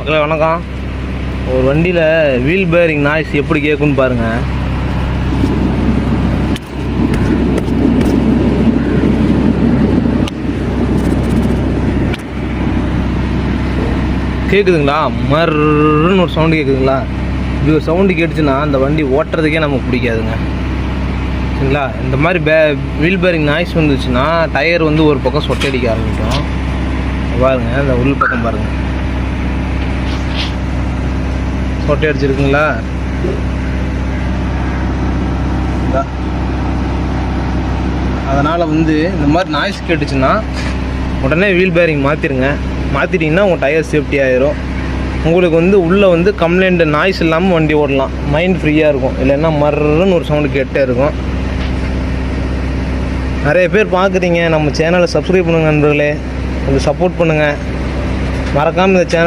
மக்களே வணக்கம். ஒரு வண்டியில் வீல் பேரிங் நாய்ஸ் எப்படி கேட்குன்னு பாருங்கள். கேட்குதுங்களா? மர்ன்னு ஒரு சவுண்டு கேட்குதுங்களா? இப்படி ஒரு சவுண்டு கேட்டுச்சுன்னா அந்த வண்டி ஓட்டுறதுக்கே நமக்கு பிடிக்காதுங்க. சரிங்களா? இந்த மாதிரி வீல் பேரிங் நாய்ஸ் வந்துச்சுன்னா டயர் வந்து ஒரு பக்கம் சொட்டடிக்க ஆரம்பிக்கும். பாருங்கள், இந்த உள் பக்கம் பாருங்கள், சொட்டை அடிச்சிருக்குங்களா? அதனால் வந்து இந்த மாதிரி நாய்ஸ் கேட்டுச்சுன்னா உடனே வீல் பேரிங் மாற்றிடுங்க. மாற்றிட்டிங்கன்னா உங்கள் டயர் சேஃப்டி ஆகிரும். உங்களுக்கு வந்து உள்ளே வந்து கம்ப்ளைண்ட் நாய்ஸ் இல்லாமல் வண்டி ஓடலாம், மைண்ட் ஃப்ரீயாக இருக்கும். இல்லைன்னா மர்ன்னு ஒரு சவுண்டு கேட்டே இருக்கும். நிறைய பேர் பார்க்குறீங்க, நம்ம சேனலை சப்ஸ்கிரைப் பண்ணுங்கள் நண்பர்களே, கொஞ்சம் சப்போர்ட் பண்ணுங்கள். மறக்காமல் இந்த சேனல்